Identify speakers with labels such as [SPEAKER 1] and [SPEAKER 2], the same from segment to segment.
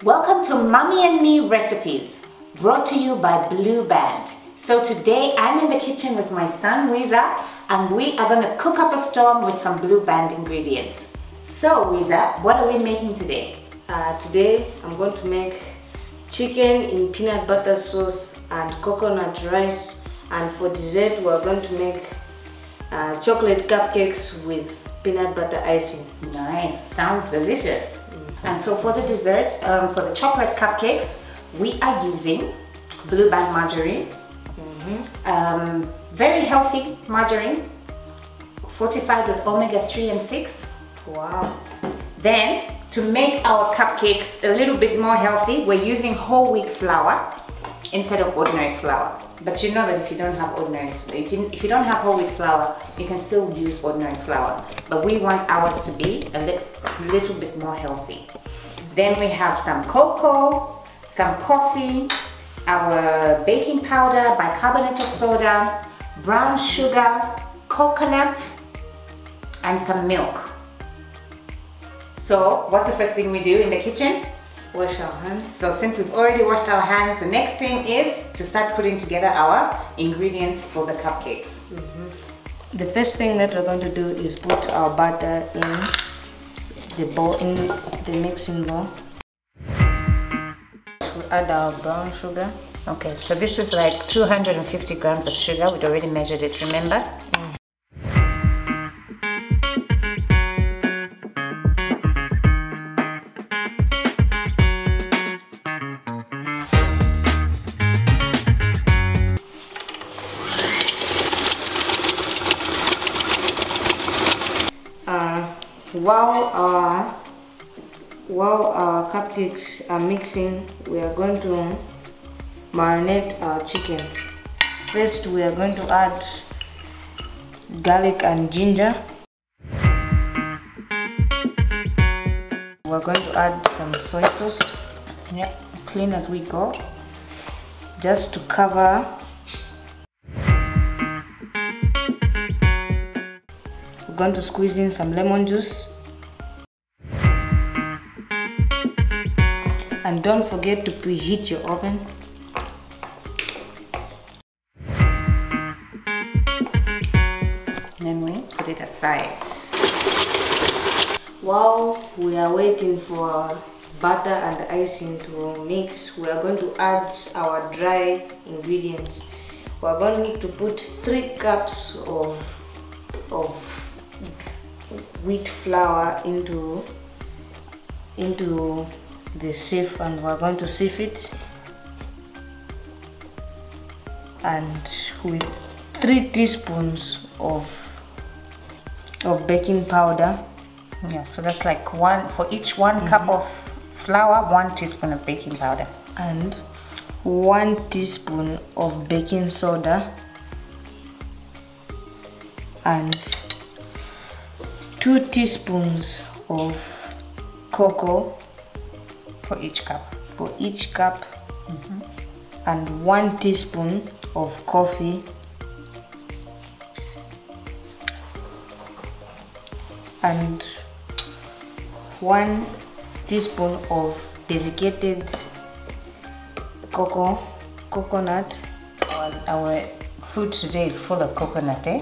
[SPEAKER 1] Welcome to Mommy and Me Recipes, brought to you by Blue Band. So today I'm in the kitchen with my son Wiza, and we are going to cook up a storm with some Blue Band ingredients. So Wiza, what are we making today?
[SPEAKER 2] Today I'm going to make chicken in peanut butter sauce and coconut rice, and for dessert we're going to make chocolate cupcakes with peanut butter icing.
[SPEAKER 1] Nice, sounds delicious. And so for the dessert, for the chocolate cupcakes, we are using Blue Band margarine. Very healthy margarine, fortified with omega-3 and 6.
[SPEAKER 2] Wow.
[SPEAKER 1] Then, to make our cupcakes a little bit more healthy, we're using whole wheat flour instead of ordinary flour. But you know that if you don't have if you don't have whole wheat flour, you can still use ordinary flour. But we want ours to be a little bit more healthy. Then we have some cocoa, some coffee, our baking powder, bicarbonate of soda, brown sugar, coconut, and some milk. So what's the first thing we do in the kitchen?
[SPEAKER 2] Wash our hands.
[SPEAKER 1] So since we've already washed our hands, the next thing is to start putting together our ingredients for the cupcakes.
[SPEAKER 2] The first thing that we're going to do is put our butter in the bowl, in the mixing bowl. We'll add our brown sugar.
[SPEAKER 1] Okay, so this is like 250 grams of sugar. We'd already measured it, remember?
[SPEAKER 2] While our cupcakes are mixing, we are going to marinate our chicken. First, we are going to add garlic and ginger. We're going to add some soy sauce.
[SPEAKER 1] Yep, clean as we go.
[SPEAKER 2] Just to cover. We're going to squeeze in some lemon juice. And don't forget to preheat your oven.
[SPEAKER 1] Then we put it aside.
[SPEAKER 2] While we are waiting for butter and icing to mix, we are going to add our dry ingredients. We are going to put 3 cups of wheat flour into the sieve, and we're going to sieve it, and with 3 teaspoons of baking powder.
[SPEAKER 1] Yeah, so that's like for each 1 cup of flour, 1 teaspoon of baking powder.
[SPEAKER 2] And 1 teaspoon of baking soda. And 2 teaspoons of cocoa.
[SPEAKER 1] For each cup.
[SPEAKER 2] And 1 teaspoon of coffee. And 1 teaspoon of desiccated coconut.
[SPEAKER 1] Our food today is full of coconut, eh?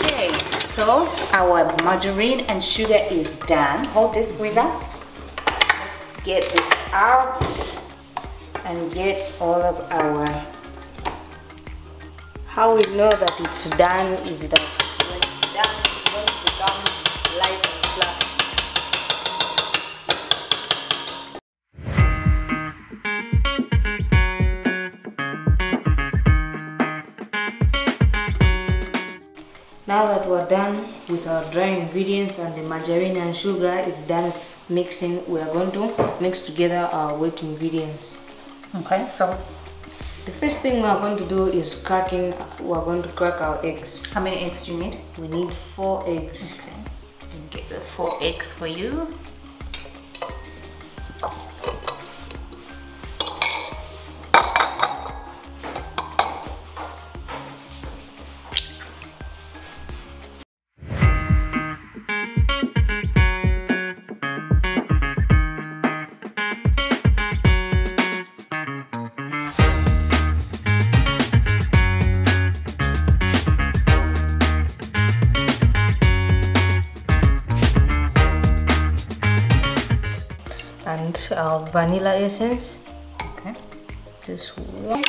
[SPEAKER 1] Okay, so our margarine and sugar is done. Hold this, Wiza. Let's get this out and get all of our...
[SPEAKER 2] How we know that it's done is that when it's done, it's going to become light and fluffy. Now that we're done with our dry ingredients and the margarine and sugar is done with mixing, we are going to mix together our wet ingredients.
[SPEAKER 1] Okay, so
[SPEAKER 2] the first thing we're going to do is we're going to crack our eggs.
[SPEAKER 1] how many eggs do you need?
[SPEAKER 2] We need 4 eggs.
[SPEAKER 1] Okay, I'll get the 4 eggs for you.
[SPEAKER 2] put our vanilla essence.
[SPEAKER 1] Okay.
[SPEAKER 2] Just one.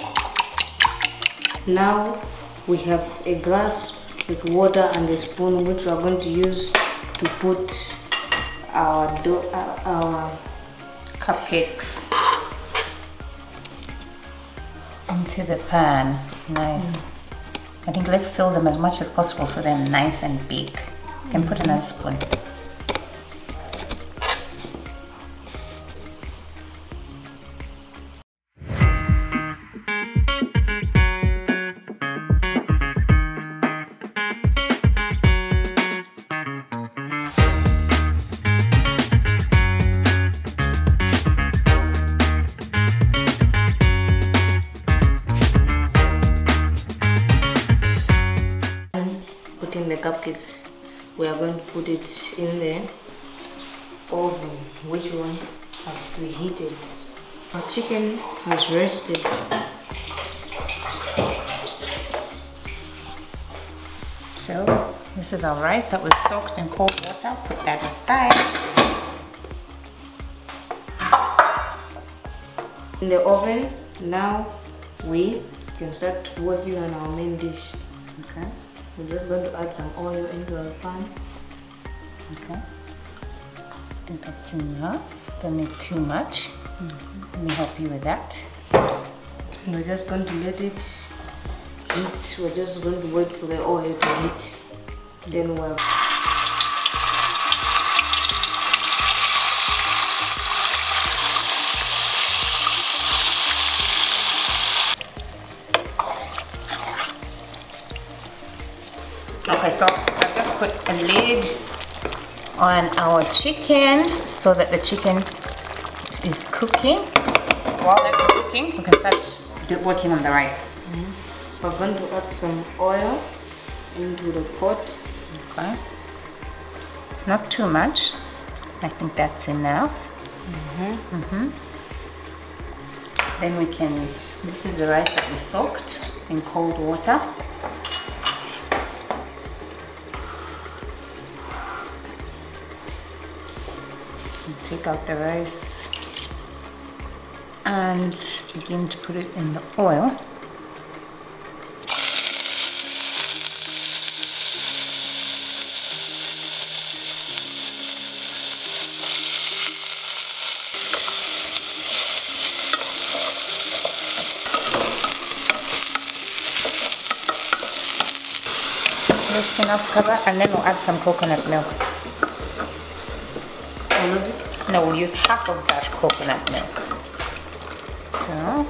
[SPEAKER 2] Now we have a glass with water and a spoon, which we are going to use to put our
[SPEAKER 1] cupcakes into the pan. Nice. I think let's fill them as much as possible so they're nice and big. You can put another spoon.
[SPEAKER 2] Putting the cupcakes, we are going to put it in the oven, which one have preheated. Our chicken has rested.
[SPEAKER 1] So this is our rice that was soaked in cold water. Put that aside.
[SPEAKER 2] In the oven, now we can start working on our main dish.
[SPEAKER 1] Okay.
[SPEAKER 2] We're just going to add some oil into our pan.
[SPEAKER 1] Okay. I think that's enough. Don't need too much. Let me help you with that.
[SPEAKER 2] And we're just going to let it heat. We're just going to wait for the oil to heat. Then we'll
[SPEAKER 1] Okay, so I just put a lid on our chicken so that the chicken is cooking. While that's cooking, we can start working on the rice.
[SPEAKER 2] we're going to add some oil into the pot.
[SPEAKER 1] Okay. Not too much. I think that's enough. Then we can, this is the rice that we soaked in cold water. Take out the rice and begin to put it in the oil. Just enough cover, and then we'll add some coconut milk.
[SPEAKER 2] All of it?
[SPEAKER 1] No, we'll use half of that coconut milk. So,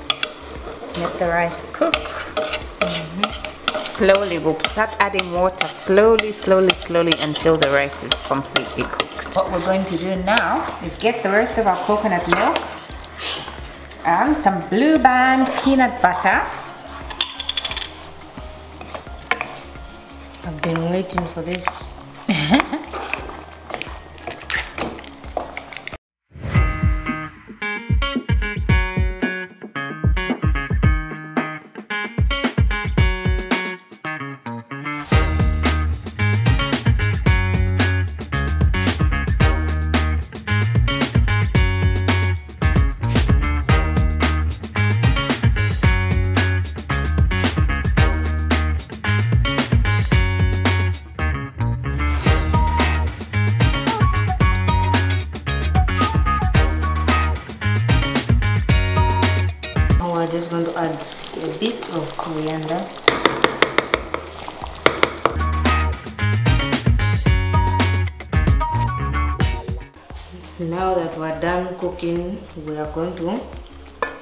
[SPEAKER 1] let the rice cook. Slowly, we'll start adding water slowly until the rice is completely cooked. What we're going to do now is get the rest of our coconut milk and some Blue Band peanut butter.
[SPEAKER 2] I've been waiting for this. Just going to add a bit of coriander. Now that we're done cooking, we are going to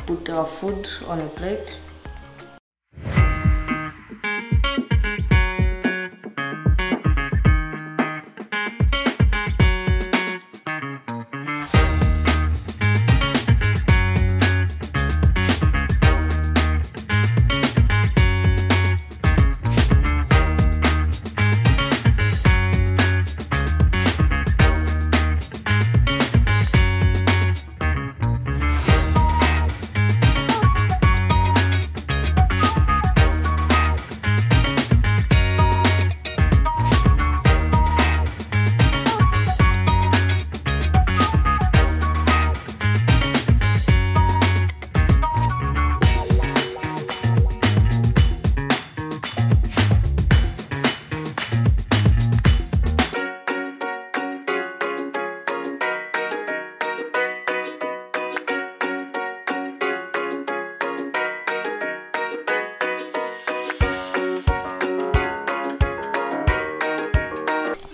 [SPEAKER 2] put our food on a plate.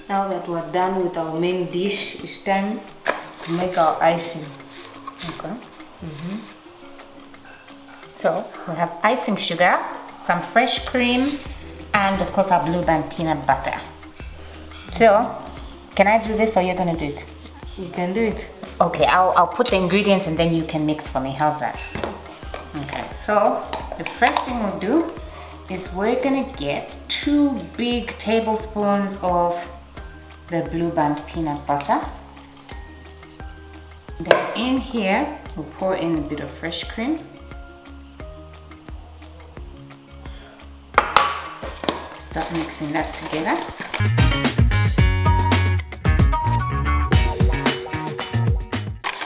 [SPEAKER 2] Now that we're done with our main dish, it's time to make our icing.
[SPEAKER 1] Okay. So we have icing sugar, some fresh cream, and of course our Blue Band peanut butter. So, can I do this or you're gonna do it?
[SPEAKER 2] You can do it.
[SPEAKER 1] Okay, I'll put the ingredients and then you can mix for me. How's that? Okay, so the first thing we'll do is we're gonna get 2 big tablespoons of the Blue Band peanut butter. Then in here, we'll pour in a bit of fresh cream. Start mixing that together.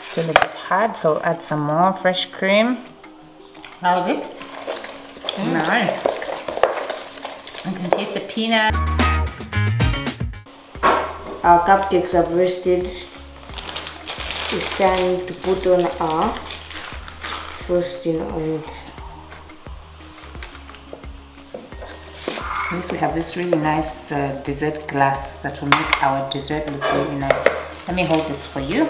[SPEAKER 1] Still a bit hard, so add some more fresh cream. How's it? Nice. You can taste the peanut.
[SPEAKER 2] Our cupcakes have rested. It's time to put on our frosting on it.
[SPEAKER 1] Next we have this really nice dessert glass that will make our dessert look really nice. Let me hold this for you.